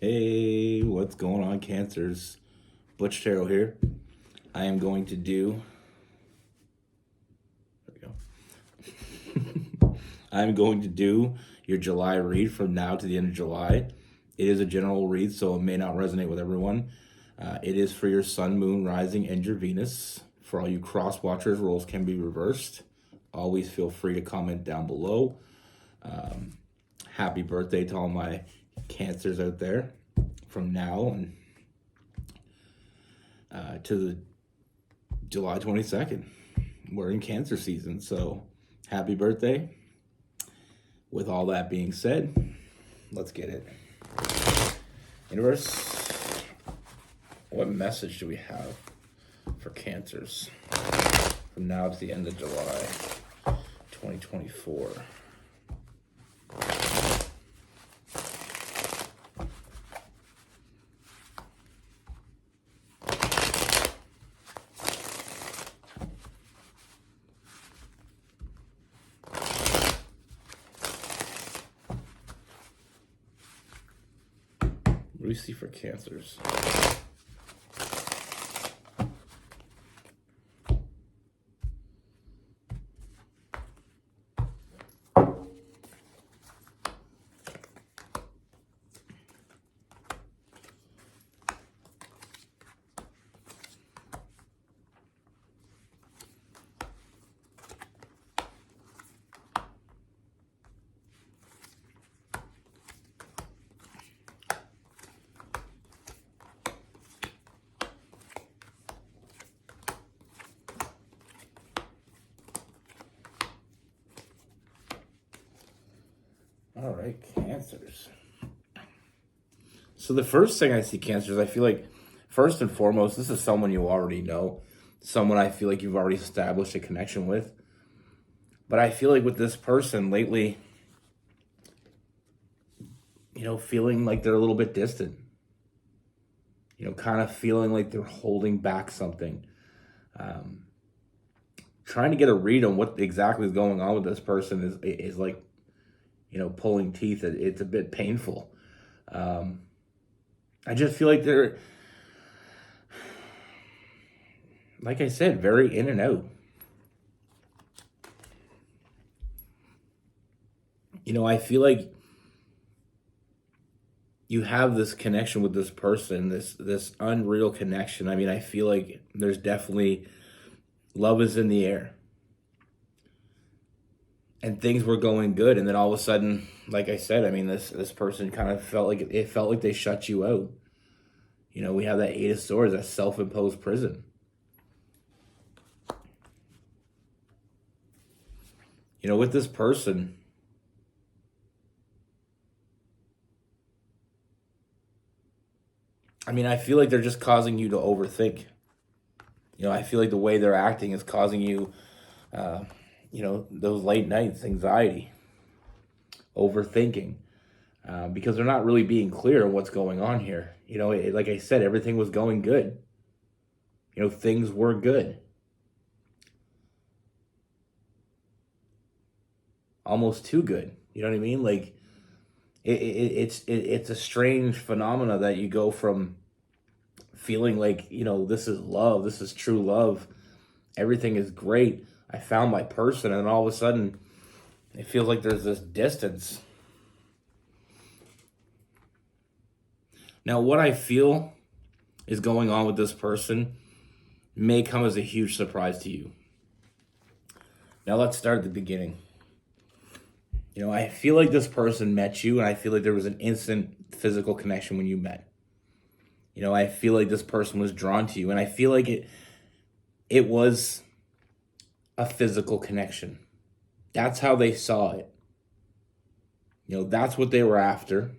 Hey, what's going on, Cancers? Butch here. I am going to do. There we go. I'm going to do your July read from now to the end of July. It is a general read, so it may not resonate with everyone. It is for your Sun, Moon, Rising, and your Venus. For all you cross watchers, roles can be reversed. Always feel free to comment down below. Happy birthday to all my Cancers out there from now and to the July 22nd. We're in Cancer season, so happy birthday. With all that being said, let's get it. Universe, what message do we have for Cancers from now to the end of July 2024? What do we see for Cancers? All right, Cancers. So the first thing I see, Cancers, I feel like first and foremost, this is someone you already know, someone I feel like you've already established a connection with. But I feel like with this person lately, feeling like they're a little bit distant. Kind of feeling like they're holding back something. Trying to get a read on what exactly is going on with this person is like, pulling teeth. It's a bit painful. I just feel like they're, like I said, very in and out. I feel like you have this connection with this person, this unreal connection. I mean, I feel like there's definitely love is in the air. And things were going good, and then all of a sudden, like I said, I mean, this person kind of felt like they shut you out. We have that Eight of Swords, that self-imposed prison. With this person, I mean, I feel like they're just causing you to overthink. I feel like the way they're acting is causing you, those late nights, anxiety, overthinking, because they're not really being clear on what's going on here. Like I said, everything was going good. Things were good. Almost too good. You know what I mean? Like, it's a strange phenomena that you go from feeling like, this is love, this is true love, everything is great, I found my person, and then all of a sudden it feels like there's this distance. Now, what I feel is going on with this person may come as a huge surprise to you. Now, let's start at the beginning. I feel like this person met you, and I feel like there was an instant physical connection when you met. I feel like this person was drawn to you, and I feel like it was a physical connection. That's how they saw it. That's what they were after.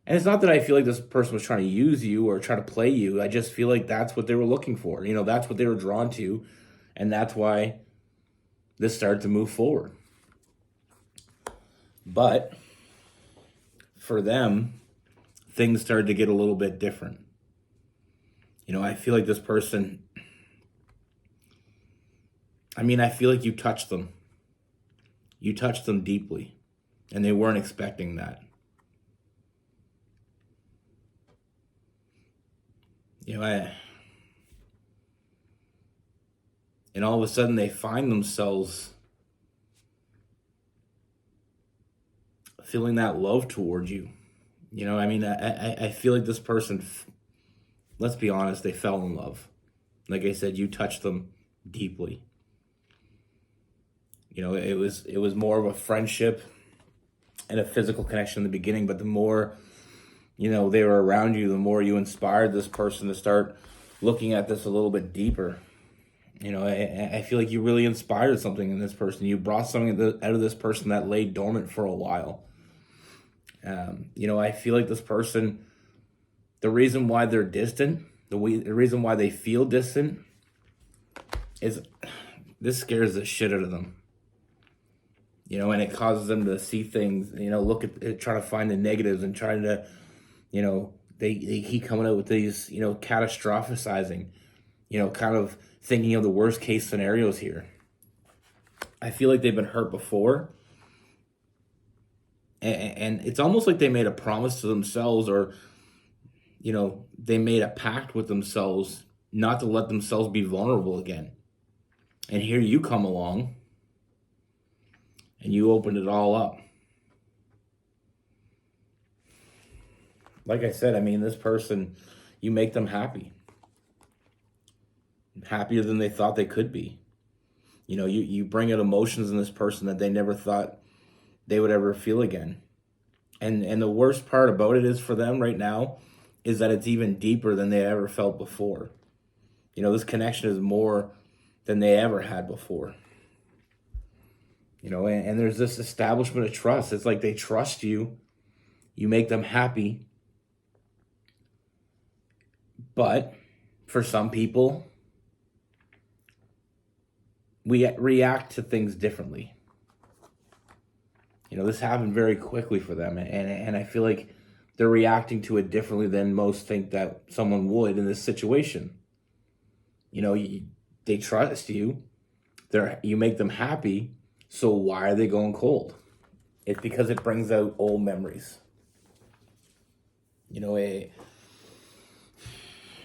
And it's not that I feel like this person was trying to use you or try to play you. I just feel like that's what they were looking for. That's what they were drawn to, and that's why this started to move forward. But for them, things started to get a little bit different. I feel like this person, I feel like you touched them. You touched them deeply, and they weren't expecting that. You know, and all of a sudden they find themselves feeling that love towards you. You know, I mean, I feel like this person, let's be honest, they fell in love. Like I said, you touched them deeply. You know, it was more of a friendship and a physical connection in the beginning, but the more, you know, they were around you, the more you inspired this person to start looking at this a little bit deeper. You know, I feel like you really inspired something in this person. You brought something out of this person that lay dormant for a while. You know, I feel like this person, the reason why they're distant, the reason why they feel distant is this scares the shit out of them. You know, and it causes them to see things, you know, look at it, trying to find the negatives and trying to, you know, they keep coming out with these, you know, catastrophizing, you know, kind of thinking of the worst case scenarios here. I feel like they've been hurt before. And it's almost like they made a promise to themselves, or, you know, they made a pact with themselves not to let themselves be vulnerable again. And here you come along and you opened it all up. Like I said, I mean, this person, you make them happy. Happier than they thought they could be. You know, you bring out emotions in this person that they never thought they would ever feel again. And the worst part about it is for them right now is that it's even deeper than they ever felt before. You know, this connection is more than they ever had before. You know, and there's this establishment of trust. It's like they trust you. You make them happy. But for some people, we react to things differently. You know, this happened very quickly for them, and I feel like they're reacting to it differently than most think that someone would in this situation. You know, they trust you, you make them happy, so why are they going cold? It's because it brings out old memories. You know,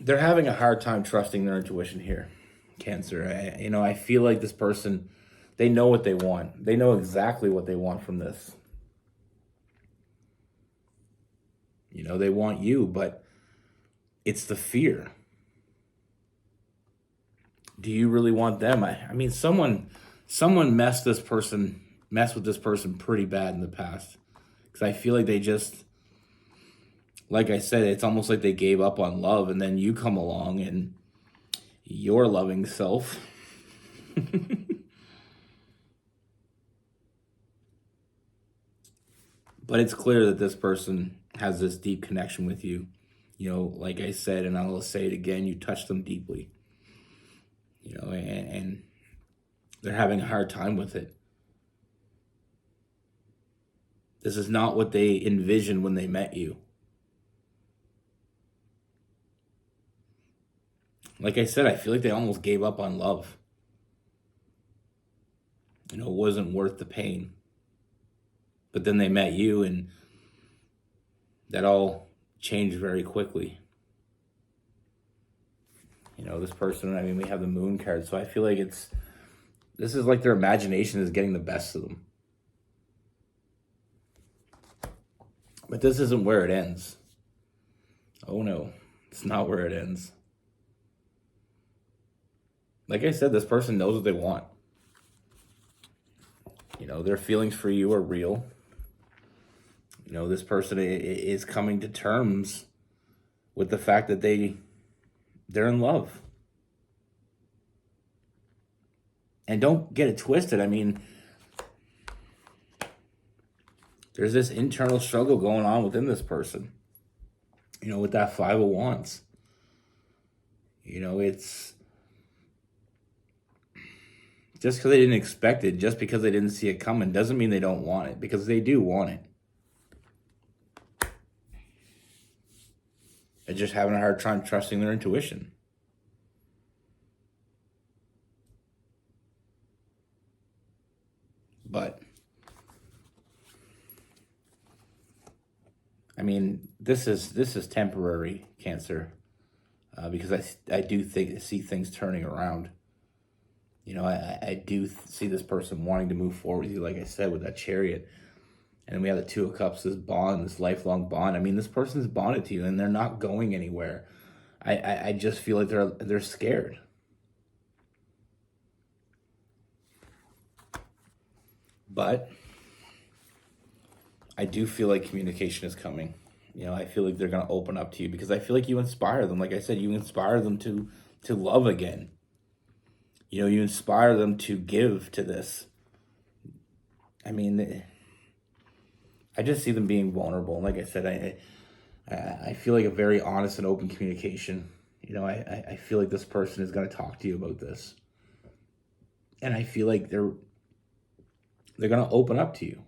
they're having a hard time trusting their intuition here, Cancer. You know, I feel like this person, they know what they want. They know exactly what they want from this. You know, they want you, but it's the fear. Do you really want them? I mean, someone messed with this person pretty bad in the past. Because I feel like they just, like I said, it's almost like they gave up on love, and then you come along and your loving self but it's clear that this person has this deep connection with you. You know, like I said, and I'll say it again, you touch them deeply. You know, and they're having a hard time with it. This is not what they envisioned when they met you. Like I said, I feel like they almost gave up on love. You know, it wasn't worth the pain. But then they met you, and that all changed very quickly. You know, this person, I mean, we have the moon card, so I feel like this is like their imagination is getting the best of them. But this isn't where it ends. Oh no, it's not where it ends. Like I said, this person knows what they want. You know, their feelings for you are real. You know, this person is coming to terms with the fact that they're in love. And don't get it twisted. I mean, there's this internal struggle going on within this person. You know, with that Five of Wands. You know, it's just because they didn't expect it, just because they didn't see it coming, doesn't mean they don't want it, because they do want it. They're just having a hard time trusting their intuition. But, I mean, this is temporary, Cancer. because I do see things turning around. I do see this person wanting to move forward with you, like I said, with that Chariot. And then we have the Two of Cups, this bond, this lifelong bond. I mean, this person's bonded to you, and they're not going anywhere. I just feel like they're scared. But I do feel like communication is coming. I feel like they're going to open up to you because I feel like you inspire them. Like I said, you inspire them to love again. You inspire them to give to this. I mean, I just see them being vulnerable. Like I said, I feel like a very honest and open communication. I feel like this person is going to talk to you about this. And I feel like they're going to open up to you.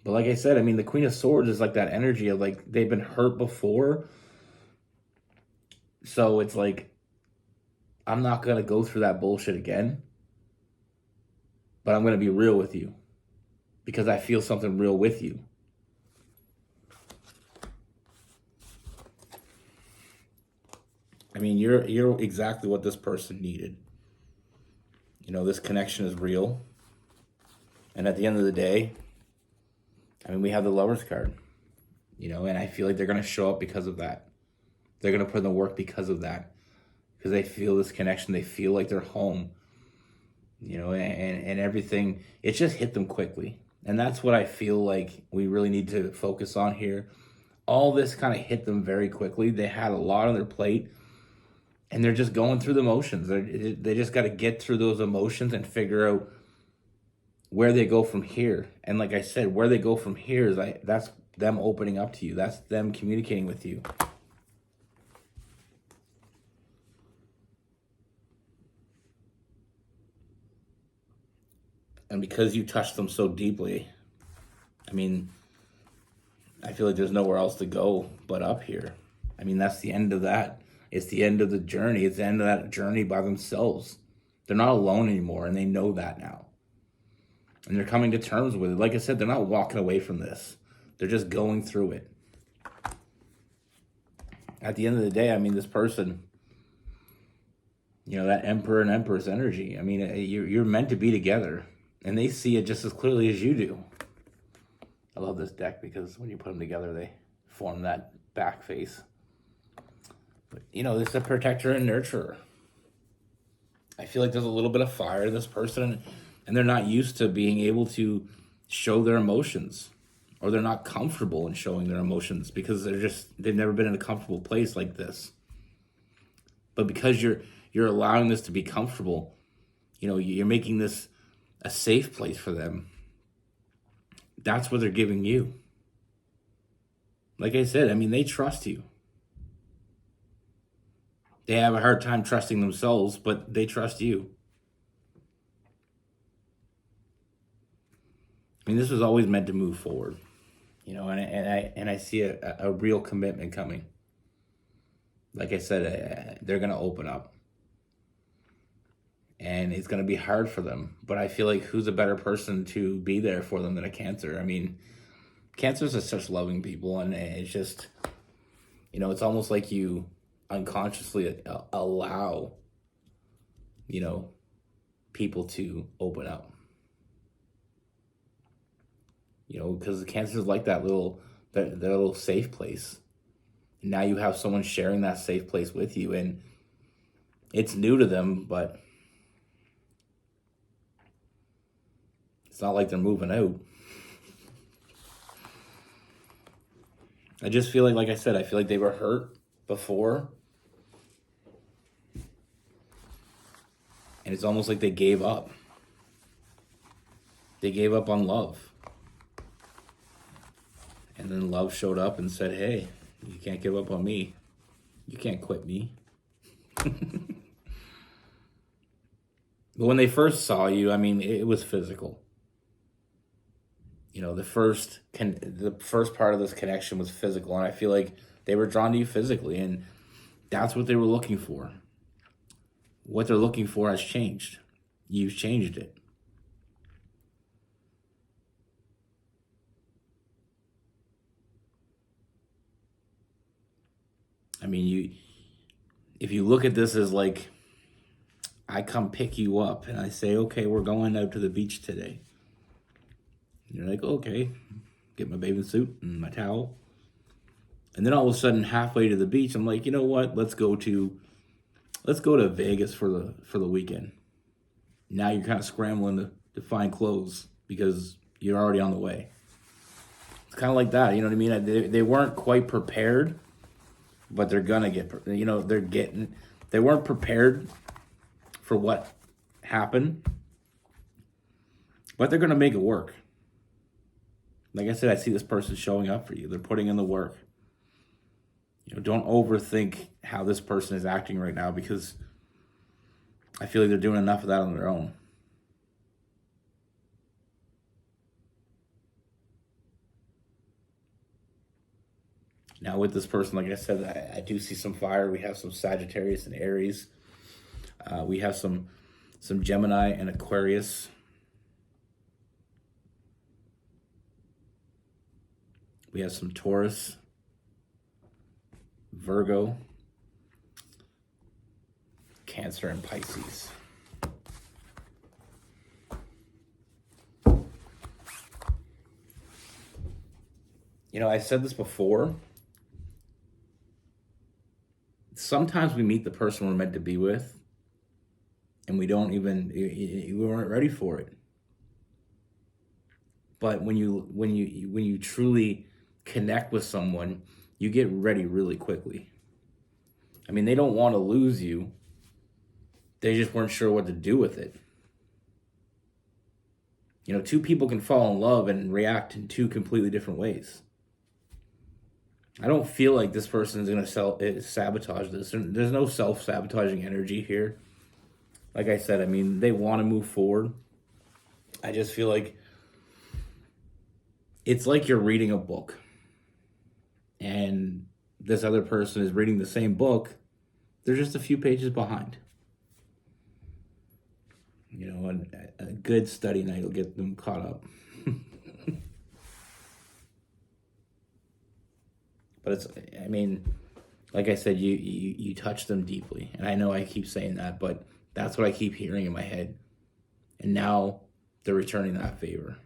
But like I said, I mean, the Queen of Swords is like that energy of like they've been hurt before. So it's like, I'm not going to go through that bullshit again. But I'm going to be real with you. Because I feel something real with you. I mean, you're exactly what this person needed. This connection is real. And at the end of the day, I mean, we have the Lover's card. And I feel like they're going to show up because of that. They're going to put in the work because of that. Because they feel this connection. They feel like they're home. And everything. It just hit them quickly. And that's what I feel like we really need to focus on here. All this kind of hit them very quickly. They had a lot on their plate. And they're just going through the motions. They just got to get through those emotions and figure out where they go from here. And like I said, where they go from here is that's them opening up to you. That's them communicating with you. And because you touched them so deeply, I mean, I feel like there's nowhere else to go but up here. I mean, that's the end of that. It's the end of the journey. It's the end of that journey by themselves. They're not alone anymore, and they know that now. And they're coming to terms with it. Like I said, they're not walking away from this. They're just going through it. At the end of the day, I mean, this person, that Emperor and Empress energy, I mean, you're meant to be together. And they see it just as clearly as you do. I love this deck because when you put them together, they form that back face. But, this is a protector and nurturer. I feel like there's a little bit of fire in this person, and they're not used to being able to show their emotions, or they're not comfortable in showing their emotions because they've never been in a comfortable place like this. But because you're allowing this to be comfortable, you're making this a safe place for them. That's what they're giving you. Like I said, I mean, they trust you. They have a hard time trusting themselves, but they trust you. I mean, this was always meant to move forward, and I see a real commitment coming. Like I said, they're going to open up. And it's going to be hard for them. But I feel like who's a better person to be there for them than a Cancer? I mean, Cancers are such loving people, and it's just, it's almost like you unconsciously allow, people to open up. Because the Cancer is like that their little safe place. And now you have someone sharing that safe place with you, and it's new to them, but it's not like they're moving out. I just feel like I said, I feel like they were hurt before. And it's almost like they gave up. They gave up on love. And then love showed up and said, hey, you can't give up on me. You can't quit me. But when they first saw you, I mean, it was physical. The first part of this connection was physical, and I feel like they were drawn to you physically, and that's what they were looking for. What they're looking for has changed. You've changed it. I mean, if you look at this as like, I come pick you up and I say, okay, we're going out to the beach today. And you're like, okay, get my bathing suit and my towel. And then all of a sudden, halfway to the beach, I'm like, you know what? Let's go to Vegas for the weekend. Now you're kind of scrambling to find clothes because you're already on the way. It's kind of like that, you know what I mean? They weren't quite prepared, but they're gonna get, they weren't prepared for what happened, but they're gonna make it work. Like I said, I see this person showing up for you. They're putting in the work. Don't overthink how this person is acting right now, because I feel like they're doing enough of that on their own. Now with this person, like I said, I do see some fire. We have some Sagittarius and Aries. We have some Gemini and Aquarius. We have some Taurus, Virgo, Cancer, and Pisces. I said this before. Sometimes we meet the person we're meant to be with, and we weren't ready for it. But when you truly connect with someone, you get ready really quickly. I mean, they don't want to lose you. They just weren't sure what to do with it. Two people can fall in love and react in two completely different ways. I don't feel like this person is going to sabotage this. There's no self-sabotaging energy here. Like I said, I mean, they want to move forward. I just feel like it's like you're reading a book, and this other person is reading the same book. They're just a few pages behind. A good study night will get them caught up. But like I said, you touch them deeply. And I know I keep saying that, but that's what I keep hearing in my head. And now they're returning that favor.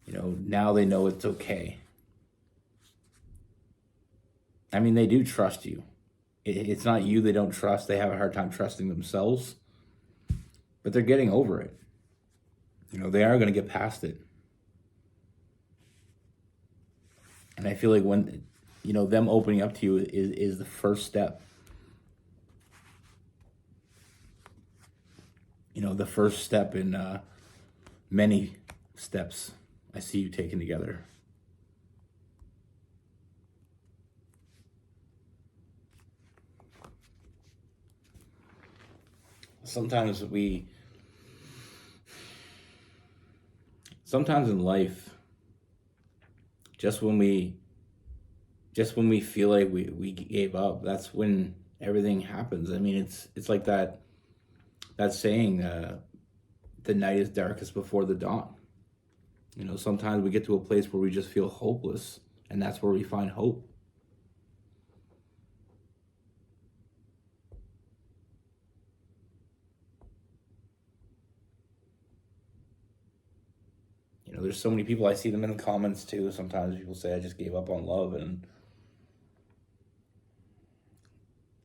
Now they know it's okay. I mean, they do trust you. It's not you they don't trust. They have a hard time trusting themselves. But they're getting over it. They are going to get past it. And I feel like when, them opening up to you is the first step. The first step in many steps I see you taking together. Sometimes in life, just when we feel like we gave up, that's when everything happens. I mean, it's like that saying, the night is darkest before the dawn. Sometimes we get to a place where we just feel hopeless, and that's where we find hope. There's so many people, I see them in the comments too. Sometimes people say, I just gave up on love. And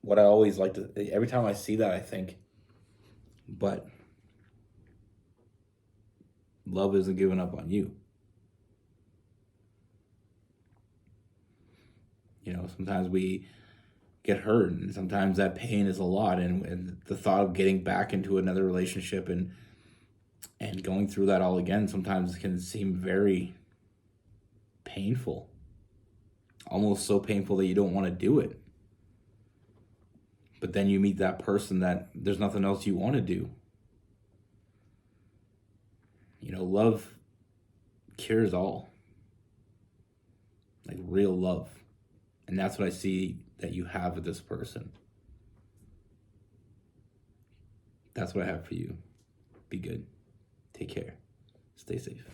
what I always like to, every time I see that, I think, but love isn't giving up on you. Sometimes we get hurt, and sometimes that pain is a lot. And the thought of getting back into another relationship and going through that all again sometimes can seem very painful. Almost so painful that you don't want to do it. But then you meet that person that there's nothing else you want to do. Love cures all. Like real love. And that's what I see that you have with this person. That's what I have for you. Be good. Take care. Stay safe.